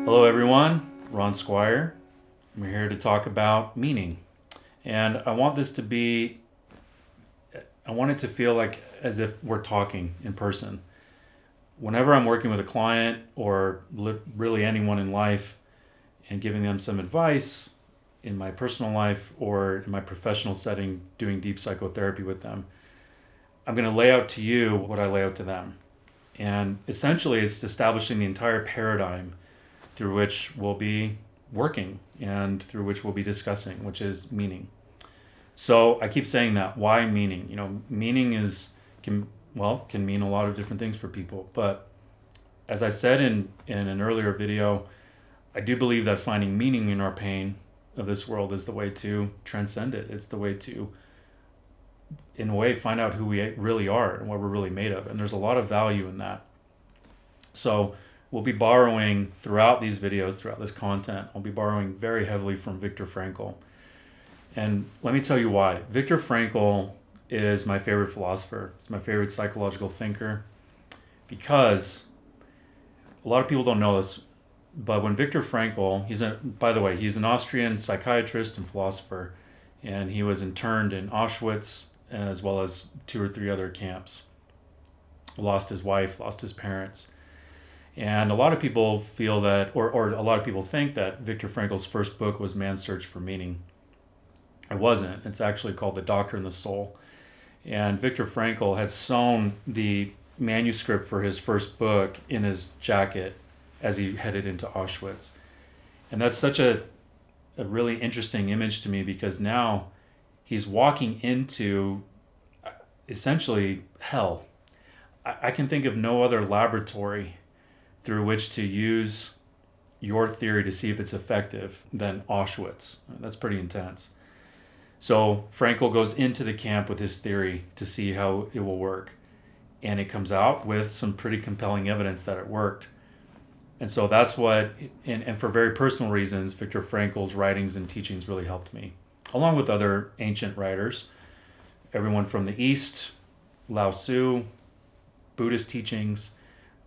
Hello everyone, Ron Squire. I'm here to talk about meaning. And I want it to feel like as if we're talking in person. Whenever I'm working with a client or really anyone in life and giving them some advice in my personal life or in my professional setting, doing deep psychotherapy with them, I'm going to lay out to you what I lay out to them. And essentially, it's establishing the entire paradigm through which we'll be working and through which we'll be discussing, which is meaning. So I keep saying that. Why meaning? Meaning can mean a lot of different things for people. But as I said in an earlier video, I do believe that finding meaning in our pain of this world is the way to transcend it. It's the way to, in a way, find out who we really are and what we're really made of. And there's a lot of value in that. So we'll be borrowing throughout these videos, throughout this content, I'll be borrowing very heavily from Viktor Frankl. And let me tell you why. Viktor Frankl is my favorite philosopher. He's my favorite psychological thinker because a lot of people don't know this, but when Viktor Frankl, by the way, he's an Austrian psychiatrist and philosopher, and he was interned in Auschwitz as well as 2 or 3 other camps. Lost his wife, lost his parents. And a lot of people feel that, or a lot of people think that Viktor Frankl's first book was Man's Search for Meaning. It wasn't. It's actually called The Doctor and the Soul. And Viktor Frankl had sewn the manuscript for his first book in his jacket as he headed into Auschwitz. And that's such a really interesting image to me because now he's walking into essentially hell. I can think of no other laboratory through which to use your theory to see if it's effective than Auschwitz. That's pretty intense. So Frankl goes into the camp with his theory to see how it will work. And it comes out with some pretty compelling evidence that it worked. And so that's what, and for very personal reasons, Viktor Frankl's writings and teachings really helped me, along with other ancient writers, everyone from the East, Lao Tzu, Buddhist teachings,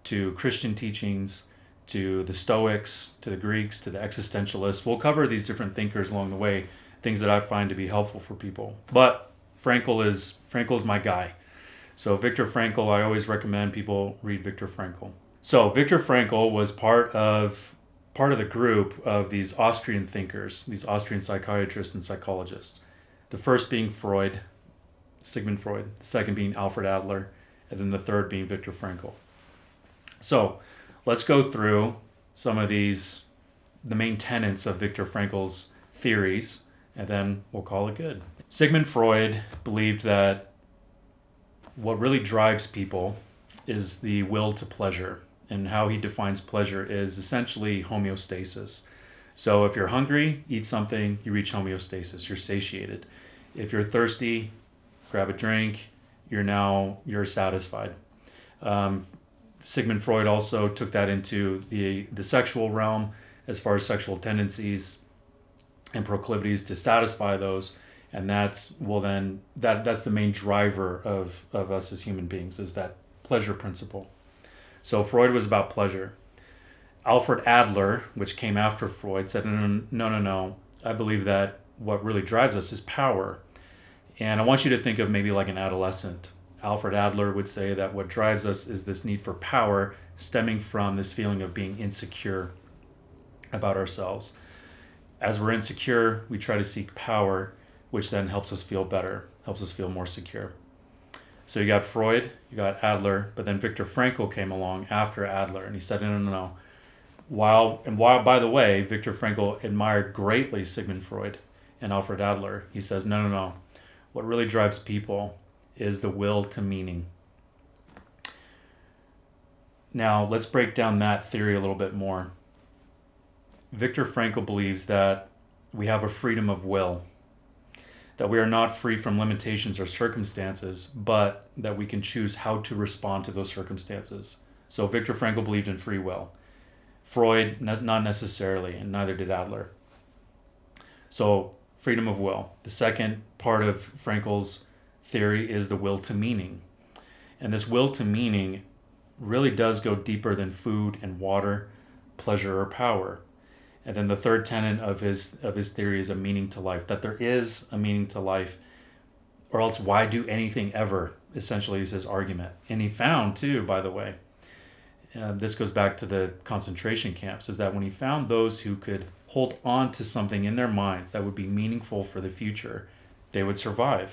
to Christian teachings, to the Stoics, to the Greeks, to the existentialists. We'll cover these different thinkers along the way, things that I find to be helpful for people. But Frankl is my guy. So Viktor Frankl, I always recommend people read Viktor Frankl. So Viktor Frankl was part of the group of these Austrian thinkers, these Austrian psychiatrists and psychologists. The first being Freud, Sigmund Freud, the second being Alfred Adler, and then the third being Viktor Frankl. So let's go through some of the main tenets of Viktor Frankl's theories, and then we'll call it good. Sigmund Freud believed that what really drives people is the will to pleasure, and how he defines pleasure is essentially homeostasis. So if you're hungry, eat something, you reach homeostasis, you're satiated. If you're thirsty, grab a drink, you're satisfied. Sigmund Freud also took that into the sexual realm as far as sexual tendencies and proclivities to satisfy those, and that's the main driver of us as human beings, is that pleasure principle. So Freud was about pleasure. Alfred Adler, which came after Freud, said no, I believe that what really drives us is power. And I want you to think of maybe like an adolescent. Alfred Adler would say that what drives us is this need for power stemming from this feeling of being insecure about ourselves. As we're insecure, we try to seek power, which then helps us feel better, helps us feel more secure. So you got Freud, you got Adler, but then Viktor Frankl came along after Adler, and he said, no. While, by the way, Viktor Frankl admired greatly Sigmund Freud and Alfred Adler, he says, no. What really drives people is the will to meaning. Now, let's break down that theory a little bit more. Viktor Frankl believes that we have a freedom of will, that we are not free from limitations or circumstances, but that we can choose how to respond to those circumstances. So Viktor Frankl believed in free will. Freud, not necessarily, and neither did Adler. So freedom of will. The second part of Frankl's theory is the will to meaning. And this will to meaning really does go deeper than food and water. pleasure or power. And then the third tenet of his theory is a meaning to life, that there is a meaning to life, or else why do anything ever, essentially is his argument. And he found too, by the way, this goes back to the concentration camps, is that when he found those who could hold on to something in their minds that would be meaningful for the future, they would survive.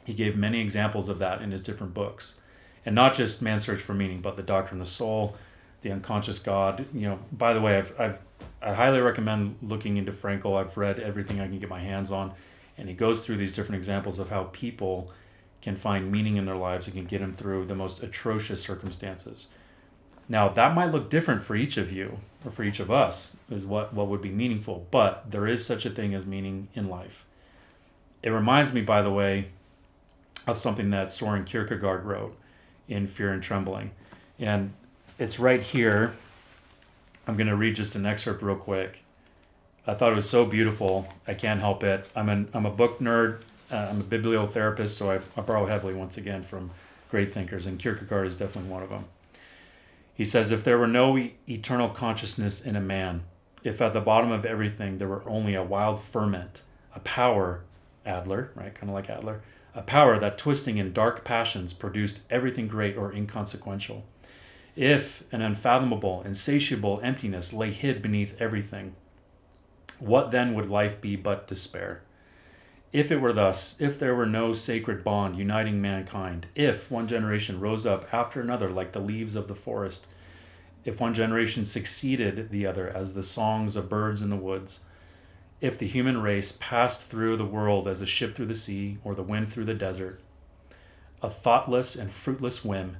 He gave many examples of that in his different books. And not just Man's Search for Meaning, but The Doctrine of the Soul, The Unconscious God. By the way, I highly recommend looking into Frankl. I've read everything I can get my hands on. And he goes through these different examples of how people can find meaning in their lives and can get them through the most atrocious circumstances. Now, that might look different for each of you, or for each of us, is what would be meaningful. But there is such a thing as meaning in life. It reminds me, by the way, of something that Soren Kierkegaard wrote in Fear and Trembling. And it's right here. I'm going to read just an excerpt real quick. I thought it was so beautiful. I can't help it. I'm a book nerd. I'm a bibliotherapist, so I borrow heavily once again from great thinkers, and Kierkegaard is definitely one of them. He says, if there were no eternal consciousness in a man, if at the bottom of everything there were only a wild ferment, a power, Adler, right, kind of like Adler, a power that twisting in dark passions produced everything great or inconsequential. If an unfathomable, insatiable emptiness lay hid beneath everything, what then would life be but despair? If it were thus, if there were no sacred bond uniting mankind, if one generation rose up after another like the leaves of the forest, if one generation succeeded the other as the songs of birds in the woods, if the human race passed through the world as a ship through the sea or the wind through the desert, a thoughtless and fruitless whim,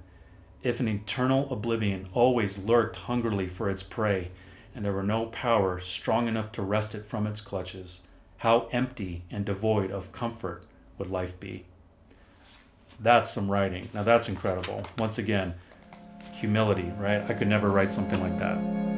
if an eternal oblivion always lurked hungrily for its prey, and there were no power strong enough to wrest it from its clutches, how empty and devoid of comfort would life be? That's some writing. Now that's incredible. Once again, humility, right? I could never write something like that.